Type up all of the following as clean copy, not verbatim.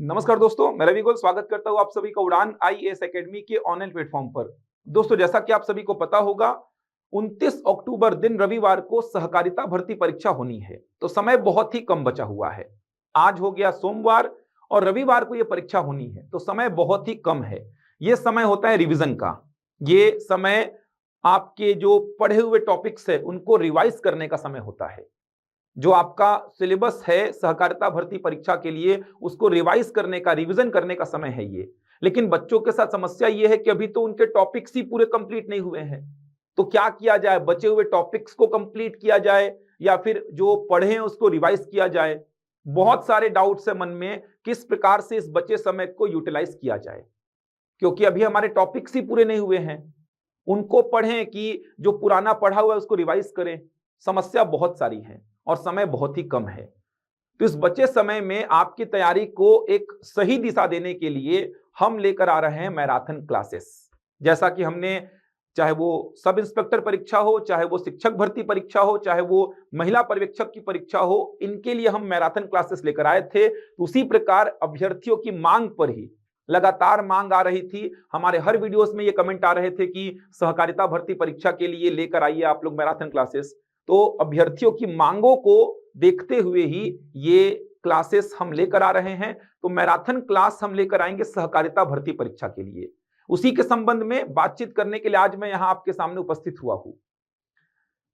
नमस्कार दोस्तों, मैं रवि गोल स्वागत करता हूं आप सभी का उड़ान आईएएस एकेडमी के ऑनलाइन प्लेटफॉर्म पर। दोस्तों, जैसा कि आप सभी को पता होगा, 29 अक्टूबर दिन रविवार को सहकारिता भर्ती परीक्षा होनी है। तो समय बहुत ही कम बचा हुआ है। आज हो गया सोमवार और रविवार को यह परीक्षा होनी है, तो समय बहुत ही कम है। यह समय होता है रिवीजन का। ये समय आपके जो पढ़े हुए टॉपिक्स है उनको रिवाइज करने का समय होता है। जो आपका सिलेबस है सहकारिता भर्ती परीक्षा के लिए, उसको रिवाइज करने का, रिवीजन करने का समय है ये। लेकिन बच्चों के साथ समस्या ये है कि अभी तो उनके टॉपिक्स ही पूरे कंप्लीट नहीं हुए हैं। तो क्या किया जाए? बचे हुए टॉपिक्स को कंप्लीट किया जाए या फिर जो पढ़े हैं उसको रिवाइज किया जाए? बहुत सारे डाउट्स है मन में, किस प्रकार से इस बचे समय को यूटिलाइज किया जाए, क्योंकि अभी हमारे टॉपिक्स ही पूरे नहीं हुए हैं। उनको पढ़ें कि जो पुराना पढ़ा हुआ है उसको रिवाइज करें? समस्या बहुत सारी है और समय बहुत ही कम है। तो इस बचे समय में आपकी तैयारी को एक सही दिशा देने के लिए हम लेकर आ रहे हैं मैराथन क्लासेस। जैसा कि हमने, चाहे वो सब इंस्पेक्टर परीक्षा हो, चाहे वो शिक्षक भर्ती परीक्षा हो, चाहे वो महिला पर्यवेक्षक की परीक्षा हो, इनके लिए हम मैराथन क्लासेस लेकर आए थे। तो उसी प्रकार अभ्यर्थियों की मांग पर ही लगातार मांग आ रही थी। हमारे हर वीडियोस में ये कमेंट आ रहे थे कि सहकारिता भर्ती परीक्षा के लिए लेकर आइए आप लोग मैराथन क्लासेस। तो अभ्यर्थियों की मांगों को देखते हुए ही ये क्लासेस हम लेकर आ रहे हैं। तो मैराथन क्लास हम लेकर आएंगे सहकारिता भर्ती परीक्षा के लिए। उसी के संबंध में बातचीत करने के लिए आज मैं यहां आपके सामने उपस्थित हुआ हूं।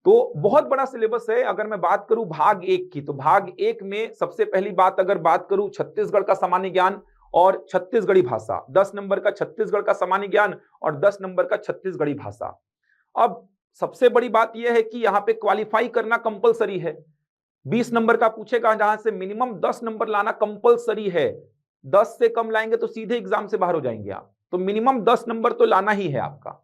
तो बहुत बड़ा सिलेबस है। अगर मैं बात करूं भाग एक की, तो भाग एक में सबसे पहली बात अगर बात करूं छत्तीसगढ़ का सामान्य ज्ञान और छत्तीसगढ़ी भाषा, 10 नंबर का छत्तीसगढ़ का सामान्य ज्ञान और 10 नंबर का छत्तीसगढ़ी भाषा। अब सबसे बड़ी बात यह है कि यहां पे क्वालिफाई करना कंपलसरी है। 20 नंबर का पूछेगा, जहां से मिनिमम 10 नंबर लाना कंपलसरी है। 10 से कम लाएंगे तो सीधे एग्जाम से बाहर हो जाएंगे आप। तो मिनिमम 10 नंबर तो लाना ही है आपका।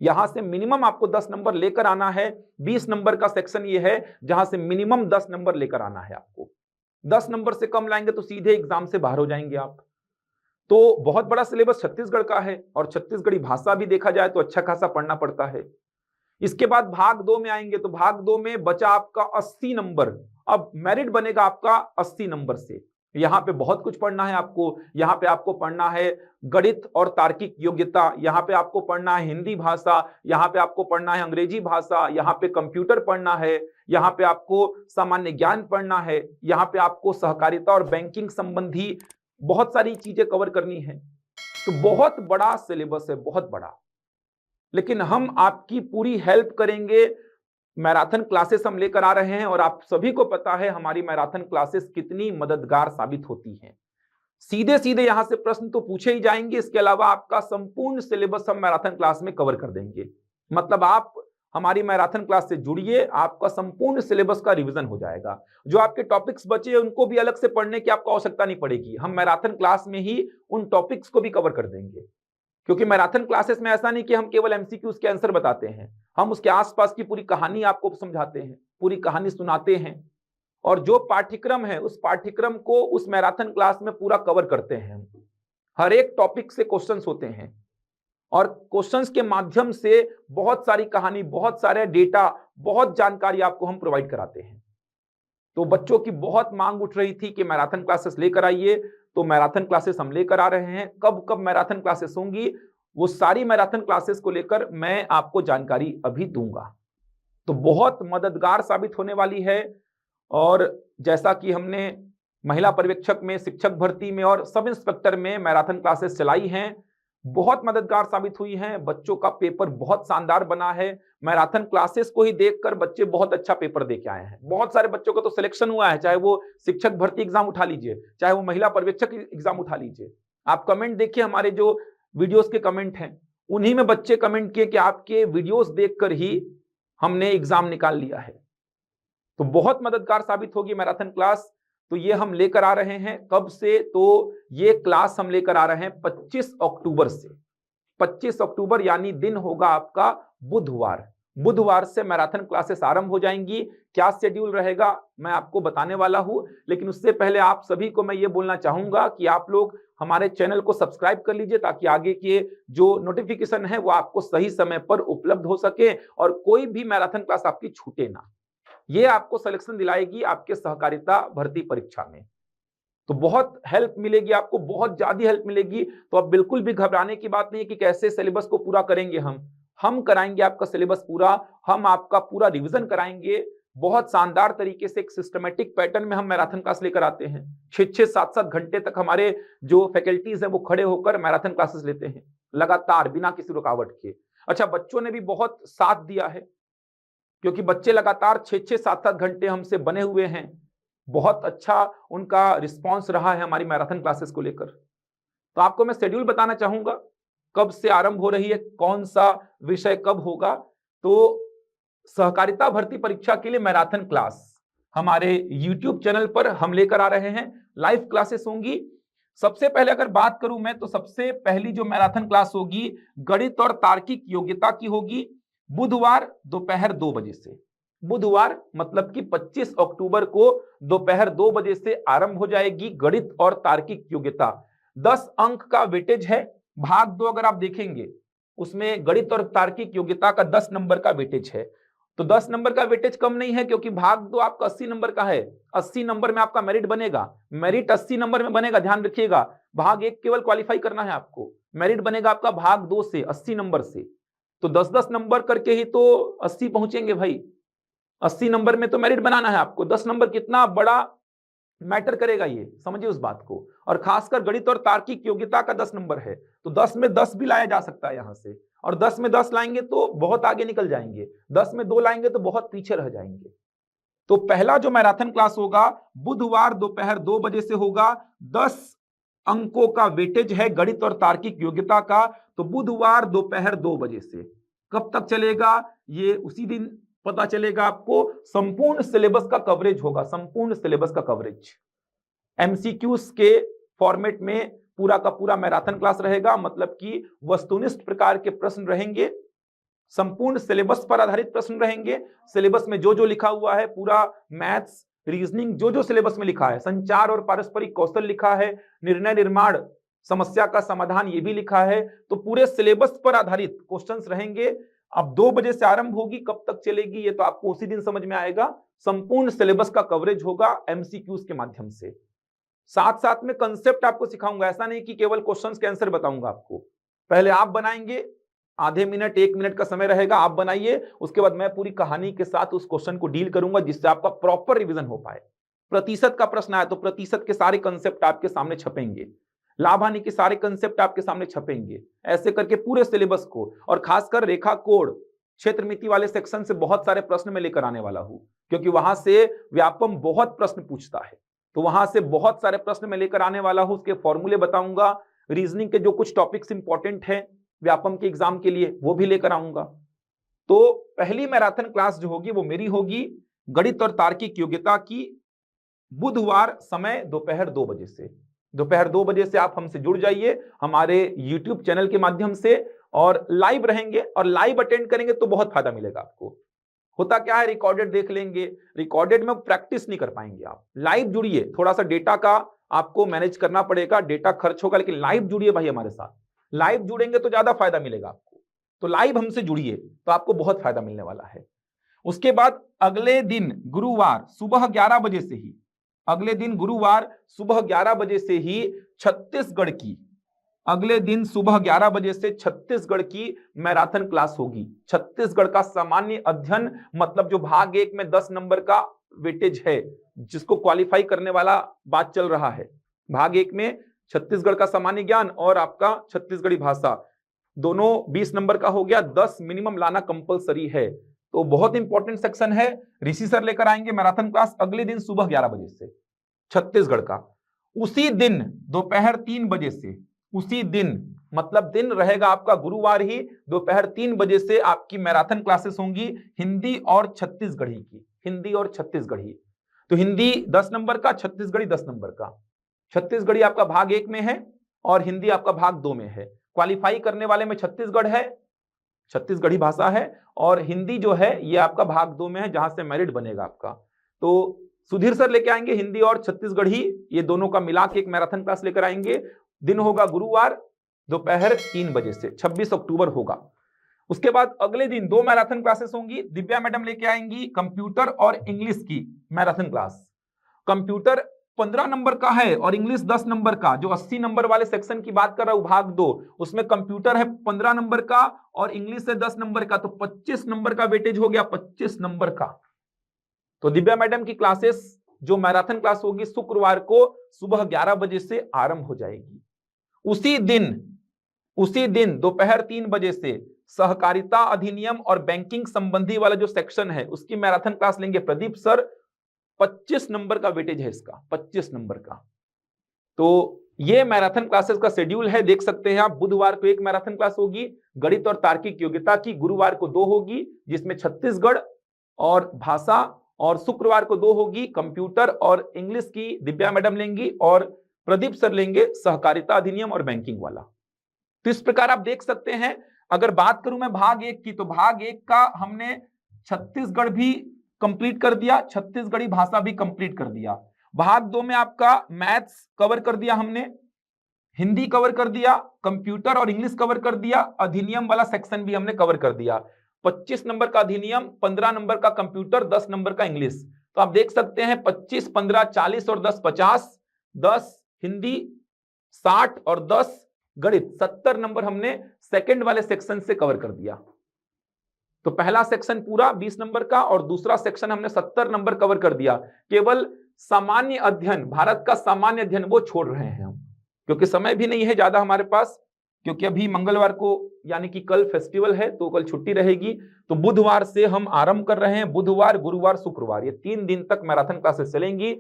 यहां से मिनिमम आपको 10 नंबर लेकर आना है। 20 नंबर का सेक्शन ये है जहां से मिनिमम 10 नंबर लेकर आना है आपको। 10 नंबर से कम लाएंगे तो सीधे एग्जाम से बाहर हो जाएंगे आप। तो बहुत बड़ा सिलेबस छत्तीसगढ़ का है और छत्तीसगढ़ी भाषा भी देखा जाए तो अच्छा खासा पढ़ना पड़ता है। इसके बाद भाग 2 में आएंगे तो भाग 2 में बचा आपका 80 नंबर। अब मेरिट बनेगा आपका 80 नंबर से। यहां पे बहुत कुछ पढ़ना है आपको। यहां पे आपको पढ़ना है गणित और तार्किक योग्यता, यहां पे आपको पढ़ना है हिंदी भाषा, यहां पे आपको पढ़ना है अंग्रेजी भाषा, यहां पे कंप्यूटर पढ़ना है, यहां पे आपको सामान्य ज्ञान पढ़ना है, यहां पे आपको सहकारिता और बैंकिंग संबंधी बहुत सारी चीजें कवर करनी है। तो बहुत बड़ा सिलेबस है, बहुत बड़ा। लेकिन हम आपकी पूरी हेल्प करेंगे। मैराथन क्लासेस हम लेकर आ रहे हैं और आप सभी को पता है हमारी मैराथन क्लासेस कितनी मददगार साबित होती हैं। सीधे सीधे यहां से प्रश्न तो पूछे ही जाएंगे, इसके अलावा आपका संपूर्ण सिलेबस हम मैराथन क्लास में कवर कर देंगे। मतलब आप हमारी मैराथन क्लास से जुड़िए, आपका संपूर्ण सिलेबस का रिवीजन हो जाएगा। जो आपके टॉपिक्स बचे उनको भी अलग से पढ़ने की आपको आवश्यकता नहीं पड़ेगी। हम मैराथन क्लास में ही उन टॉपिक्स को भी कवर कर देंगे। क्योंकि मैराथन क्लासेस में ऐसा नहीं कि हम केवल एमसीक्यूज के आंसर बताते हैं, हम उसके आसपास की पूरी कहानी आपको समझाते हैं, पूरी कहानी सुनाते हैं। और जो पाठ्यक्रम है उस पाठ्यक्रम को उस मैराथन क्लास में पूरा कवर करते हैं हम। हर एक टॉपिक से क्वेश्चंस होते हैं और क्वेश्चंस के माध्यम से बहुत सारी कहानी, बहुत सारे डेटा, बहुत जानकारी आपको हम प्रोवाइड कराते हैं। तो बच्चों की बहुत मांग उठ रही थी कि मैराथन क्लासेस लेकर आइए। तो मैराथन क्लासेस हम लेकर आ रहे हैं। कब कब मैराथन क्लासेस होंगी, वो सारी मैराथन क्लासेस को लेकर मैं आपको जानकारी अभी दूंगा। तो बहुत मददगार साबित होने वाली है। और जैसा कि हमने महिला पर्यवेक्षक में, शिक्षक भर्ती में और सब इंस्पेक्टर में मैराथन क्लासेस चलाई हैं, बहुत मददगार साबित हुई हैं। बच्चों का पेपर बहुत शानदार बना है। मैराथन क्लासेस को ही देखकर बच्चे बहुत अच्छा पेपर दे के आए हैं। बहुत सारे बच्चों का तो सिलेक्शन हुआ है, चाहे वो शिक्षक भर्ती एग्जाम उठा लीजिए, चाहे वो महिला पर्यवेक्षक एग्जाम उठा लीजिए। आप कमेंट देखिए, हमारे जो वीडियोस के कमेंट हैं उन्हीं में बच्चे कमेंट किए कि आपके वीडियोस देखकर ही हमने एग्जाम निकाल लिया है। तो बहुत मददगार साबित होगी मैराथन क्लास। तो ये हम लेकर आ रहे हैं कब से, तो ये क्लास हम लेकर आ रहे हैं 25 अक्टूबर से। 25 अक्टूबर यानी दिन होगा आपका बुधवार। बुधवार से मैराथन क्लासेस आरंभ हो जाएंगी। क्या शेड्यूल रहेगा मैं आपको बताने वाला हूं, लेकिन उससे पहले आप सभी को मैं ये बोलना चाहूंगा कि आप लोग हमारे चैनल को सब्सक्राइब कर लीजिए, ताकि आगे के जो नोटिफिकेशन है वो आपको सही समय पर उपलब्ध हो सके और कोई भी मैराथन क्लास आपकी छूटे ना। ये आपको सिलेक्शन दिलाएगी आपके सहकारिता भर्ती परीक्षा में। तो बहुत हेल्प मिलेगी आपको, बहुत ज्यादा हेल्प मिलेगी। तो अब बिल्कुल भी घबराने की बात नहीं है कि कैसे सिलेबस को पूरा करेंगे हम कराएंगे आपका सिलेबस पूरा, हम आपका पूरा रिवीजन कराएंगे। बहुत शानदार तरीके से एक सिस्टमेटिक पैटर्न में हम मैराथन क्लास लेकर आते हैं। 6-6, 7-7 घंटे तक हमारे जो फैकल्टीज है वो खड़े होकर मैराथन क्लासेस लेते हैं लगातार बिना किसी रुकावट के। अच्छा, बच्चों ने भी बहुत साथ दिया है, क्योंकि बच्चे लगातार 6-6, 7-7 घंटे हमसे बने हुए हैं। बहुत अच्छा उनका रिस्पॉन्स रहा है हमारी मैराथन क्लासेस को लेकर। तो आपको मैं शेड्यूल बताना चाहूंगा कब से आरंभ हो रही है, कौन सा विषय कब होगा। तो सहकारिता भर्ती परीक्षा के लिए मैराथन क्लास हमारे YouTube चैनल पर हम लेकर आ रहे हैं, लाइव क्लासेस होंगी। सबसे पहले अगर बात करूं मैं, तो सबसे पहली जो मैराथन क्लास होगी गणित और तार्किक योग्यता की होगी, बुधवार दोपहर 2 बजे से। बुधवार मतलब कि 25 अक्टूबर को दोपहर 2 बजे से आरंभ हो जाएगी गणित और तार्किक योग्यता। 10 अंक का वेटेज है। भाग 2 अगर आप देखेंगे उसमें गणित और तार्किक योग्यता का 10 नंबर का वेटेज है। तो 10 नंबर का वेटेज कम नहीं है, क्योंकि भाग 2 आपका 80 नंबर का है। 80 नंबर में आपका मेरिट बनेगा, मेरिट 80 नंबर में बनेगा, ध्यान रखिएगा। भाग 1 केवल क्वालिफाई करना है आपको, मेरिट बनेगा आपका भाग 2 से 80 नंबर से। तो 10-10 नंबर करके ही तो 80 पहुंचेंगे भाई। 80 नंबर में तो मेरिट बनाना है आपको। 10 नंबर कितना बड़ा मैटर करेगा, ये समझिए उस बात को। और खासकर गणित और तार्किक योग्यता का 10 नंबर है, तो 10 में 10 भी लाया जा सकता है यहां से। और 10 में 10 लाएंगे तो बहुत आगे निकल जाएंगे, 10 में 2 लाएंगे तो बहुत पीछे रह जाएंगे। तो पहला जो मैराथन क्लास होगा बुधवार दोपहर 2 बजे से होगा। 10 अंकों का वेटेज है गणित और तार्किक योग्यता का। तो बुधवार दोपहर 2 बजे से कब तक चलेगा, ये उसी दिन पता चलेगा आपको। संपूर्ण सिलेबस का कवरेज होगा, संपूर्ण सिलेबस का कवरेज एमसीक्यूज के फॉर्मेट में पूरा का पूरा मैराथन क्लास रहेगा। मतलब कि वस्तुनिष्ठ प्रकार के प्रश्न रहेंगे, संपूर्ण सिलेबस पर आधारित प्रश्न रहेंगे। सिलेबस में जो जो लिखा हुआ है पूरा मैथ्स, रीजनिंग, जो जो सिलेबस में लिखा है, संचार और पारस्परिक कौशल लिखा है, निर्णय निर्माण, समस्या का समाधान ये भी लिखा है। तो पूरे सिलेबस पर आधारित क्वेश्चंस रहेंगे। अब 2 बजे से आरंभ होगी, कब तक चलेगी ये तो आपको उसी दिन समझ में आएगा। संपूर्ण सिलेबस का कवरेज होगा एमसीक्यूज के माध्यम से। साथ साथ में कंसेप्ट आपको सिखाऊंगा, ऐसा नहीं कि केवल क्वेश्चंस के आंसर बताऊंगा आपको। पहले आप बनाएंगे, आधे मिनट 1 मिनट का समय रहेगा, आप बनाइए। उसके बाद मैं पूरी कहानी के साथ उस क्वेश्चन को डील करूंगा, जिससे आपका प्रॉपर रिवीजन हो पाए। प्रतिशत का प्रश्न आया तो प्रतिशत के सारे कंसेप्ट आपके सामने छपेंगे, लाभ हानि के सारे कंसेप्ट आपके सामने छपेंगे। ऐसे करके पूरे सिलेबस को, और खासकर रेखा कोड, क्षेत्र मिति वाले सेक्शन से बहुत सारे प्रश्न में लेकर आने वाला हूं, क्योंकि वहां से व्यापम बहुत प्रश्न पूछता है। तो वहां से बहुत सारे प्रश्न में लेकर आने वाला हूं, उसके फॉर्मूले बताऊंगा। रीजनिंग के जो कुछ टॉपिक्स इंपॉर्टेंट हैं व्यापम के एग्जाम के लिए वो भी लेकर आऊंगा। तो पहली मैराथन क्लास जो होगी वो मेरी होगी गणित और तार्किक योग्यता की, बुधवार समय दोपहर 2 बजे से। दोपहर 2 बजे से आप हमसे जुड़ जाइए हमारे YouTube चैनल के माध्यम से, और लाइव रहेंगे। और लाइव अटेंड करेंगे तो बहुत फायदा मिलेगा आपको। होता क्या है, रिकॉर्डेड देख लेंगे, रिकॉर्डेड में प्रैक्टिस नहीं कर पाएंगे आप। लाइव जुड़िए, थोड़ा सा डेटा का आपको मैनेज करना पड़ेगा, डेटा खर्च होगा, लेकिन लाइव जुड़िए भाई हमारे साथ। लाइव जुड़ेंगे तो ज्यादा फायदा मिलेगा आपको। तो लाइव हमसे जुड़िए तो आपको बहुत फायदा मिलने वाला है। उसके बाद अगले दिन गुरुवार सुबह 11 बजे से ही, अगले दिन गुरुवार सुबह 11 बजे से ही छत्तीसगढ़ की, अगले दिन सुबह 11 बजे से छत्तीसगढ़ की मैराथन क्लास होगी। छत्तीसगढ़ का सामान्य अध्ययन, मतलब जो भाग 1 में 10 नंबर का वेटेज है, जिसको क्वालिफाई करने वाला बात चल रहा है। भाग 1 में छत्तीसगढ़ का सामान्य ज्ञान और आपका छत्तीसगढ़ी भाषा दोनों 20 नंबर का हो गया। 10 मिनिमम लाना कंपलसरी है, तो बहुत इंपॉर्टेंट सेक्शन है। ऋषि सर लेकर आएंगे मैराथन क्लास अगले दिन सुबह 11 बजे से छत्तीसगढ़ का। उसी दिन दोपहर 3 बजे से, उसी दिन मतलब दिन रहेगा आपका गुरुवार ही, दोपहर 3 बजे से आपकी मैराथन क्लासेस होंगी हिंदी और छत्तीसगढ़ी की, हिंदी और छत्तीसगढ़ी। तो हिंदी 10 नंबर का, छत्तीसगढ़ी 10 नंबर का। छत्तीसगढ़ी आपका भाग 1 में है और हिंदी आपका भाग 2 में है। क्वालिफाई करने वाले में छत्तीसगढ़ है, छत्तीसगढ़ी भाषा है, और हिंदी जो है ये आपका भाग 2 में है, जहां से मेरिट बनेगा आपका। तो सुधीर सर लेके आएंगे हिंदी और छत्तीसगढ़ी, ये दोनों का मिला के एक मैराथन क्लास लेकर आएंगे। दिन होगा गुरुवार दोपहर 3 बजे से, 26 अक्टूबर होगा। उसके बाद अगले दिन 2 मैराथन क्लासेस होंगी। दिव्या मैडम लेके आएंगी कंप्यूटर और इंग्लिश की मैराथन क्लास। कंप्यूटर 15 नंबर का है और इंग्लिश 10 नंबर का। जो 80 नंबर वाले सेक्शन की बात कर रहा हूं भाग 2, उसमें कंप्यूटर है 15 नंबर का और इंग्लिश है 10 नंबर का, तो 25 नंबर का वेटेज हो गया, 25 नंबर का। तो दिव्या मैडम की क्लासेस जो मैराथन क्लास होगी शुक्रवार को सुबह 11 बजे से आरंभ हो जाएगी। उसी दिन दोपहर 3 बजे से सहकारिता अधिनियम और बैंकिंग संबंधी वाला जो सेक्शन है उसकी मैराथन क्लास लेंगे प्रदीप सर। 25 नंबर का वेटेज है इसका, 25 नंबर का। तो ये मैराथन क्लासेस का शेड्यूल है, देख सकते हैं आप। बुधवार को एक मैराथन क्लास होगी गणित और तार्किक योग्यता की, गुरुवार को 2 होगी जिसमें छत्तीसगढ़ और भाषा, और शुक्रवार को 2 होगी कंप्यूटर और इंग्लिश की दिव्या मैडम लेंगी और प्रदीप सर लेंगे सहकारिता अधिनियम और बैंकिंग वाला। तो इस प्रकार आप देख सकते हैं। अगर बात करूं मैं भाग 1 की, तो भाग 1 का हमने छत्तीसगढ़ भी कंप्लीट कर दिया, छत्तीसगढ़ी भाषा भी कंप्लीट कर दिया। भाग 2 में आपका मैथ्स कवर कर दिया हमने, हिंदी कवर कर दिया, कंप्यूटर और इंग्लिश कवर कर दिया, अधिनियम वाला सेक्शन भी हमने कवर कर दिया। 25 नंबर का अधिनियम, 15 नंबर का कंप्यूटर, 10 नंबर का इंग्लिश। तो आप देख सकते हैं 25, 15, 40 और 10 50, 10 हिंदी, 60 और 10 गणित, 70 नंबर हमने सेकंड वाले सेक्शन से कवर कर दिया। तो पहला सेक्शन पूरा 20 नंबर का और दूसरा सेक्शन हमने 70 नंबर कवर कर दिया। केवल सामान्य अध्ययन, भारत का सामान्य अध्ययन वो छोड़ रहे हैं हम, क्योंकि समय भी नहीं है ज्यादा हमारे पास, क्योंकि अभी मंगलवार को यानी कि कल फेस्टिवल है तो कल छुट्टी रहेगी। तो बुधवार से हम आरंभ कर रहे हैं, बुधवार, गुरुवार, शुक्रवार, ये 3 दिन तक मैराथन क्लासेस चलेंगी।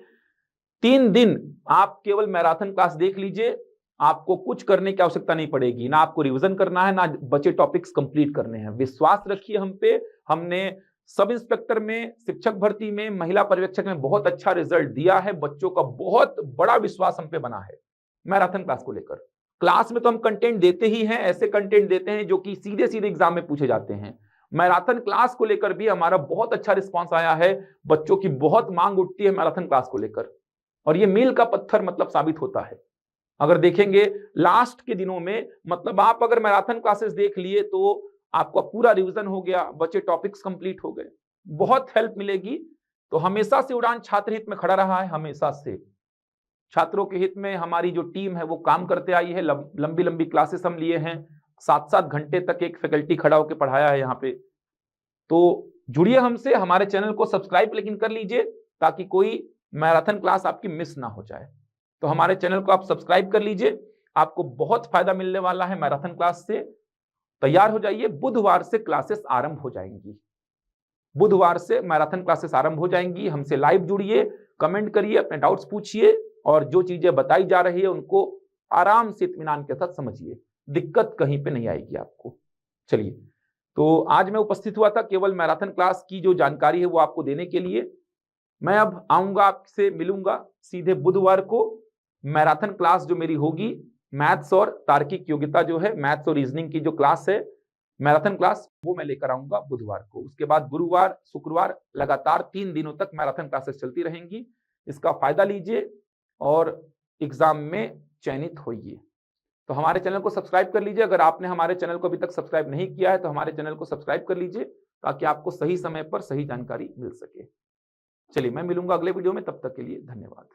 3 दिन आप केवल मैराथन क्लास देख लीजिए, आपको कुछ करने की आवश्यकता नहीं पड़ेगी, ना आपको रिवीजन करना है, ना बचे टॉपिक्स कंप्लीट करने हैं। विश्वास रखिए हम पे। हमने सब इंस्पेक्टर में, शिक्षक भर्ती में, महिला पर्यवेक्षक में बहुत अच्छा रिजल्ट दिया है। बच्चों का बहुत बड़ा विश्वास हम पे बना है मैराथन क्लास को लेकर। क्लास में तो हम कंटेंट देते ही हैं, ऐसे कंटेंट देते हैं जो कि सीधे सीधे एग्जाम में पूछे जाते हैं। मैराथन क्लास को लेकर भी हमारा बहुत अच्छा रिस्पॉन्स आया है, बच्चों की बहुत मांग उठती है मैराथन क्लास को लेकर, और ये मील का पत्थर मतलब साबित होता है। अगर देखेंगे लास्ट के दिनों में, मतलब आप अगर मैराथन क्लासेस देख लिए तो आपका पूरा रिवीजन हो गया, बचे टॉपिक्स कंप्लीट हो गए, बहुत हेल्प मिलेगी। तो हमेशा से उड़ान छात्र हित में खड़ा रहा है, हमेशा से छात्रों के हित में हमारी जो टीम है वो काम करते आई है। लंबी लंबी क्लासेस हम लिए हैं, 7-7 घंटे तक एक फैकल्टी खड़ा होकर पढ़ाया है यहाँ पे। तो जुड़िए हमसे, हमारे चैनल को सब्सक्राइब लेकिन कर लीजिए ताकि कोई मैराथन क्लास आपकी मिस ना हो जाए। तो हमारे चैनल को आप सब्सक्राइब कर लीजिए, आपको बहुत फायदा मिलने वाला है मैराथन क्लास से। तैयार हो जाइए, बुधवार से क्लासेस आरंभ हो जाएंगी, बुधवार से मैराथन क्लासेस आरंभ हो जाएंगी। हमसे लाइव जुड़िए, कमेंट करिए, अपने डाउट्स पूछिए और जो चीजें बताई जा रही है उनको आराम से इत्मीनान के साथ समझिए, दिक्कत कहीं पे नहीं आएगी आपको। चलिए, तो आज मैं उपस्थित हुआ था केवल मैराथन क्लास की जो जानकारी है वो आपको देने के लिए। मैं अब आऊंगा, आपसे मिलूंगा सीधे बुधवार को। मैराथन क्लास जो मेरी होगी, मैथ्स और तार्किक योग्यता जो है, मैथ्स और रीजनिंग की जो क्लास है मैराथन क्लास, वो मैं लेकर आऊंगा बुधवार को। उसके बाद गुरुवार, शुक्रवार, लगातार 3 दिनों तक मैराथन क्लासेस चलती रहेंगी। इसका फायदा लीजिए और एग्जाम में चयनित होइए। तो हमारे चैनल को सब्सक्राइब कर लीजिए। अगर आपने हमारे चैनल को अभी तक सब्सक्राइब नहीं किया है तो हमारे चैनल को सब्सक्राइब कर लीजिए ताकि आपको सही समय पर सही जानकारी मिल सके। चलिए, मैं मिलूंगा अगले वीडियो में, तब तक के लिए धन्यवाद।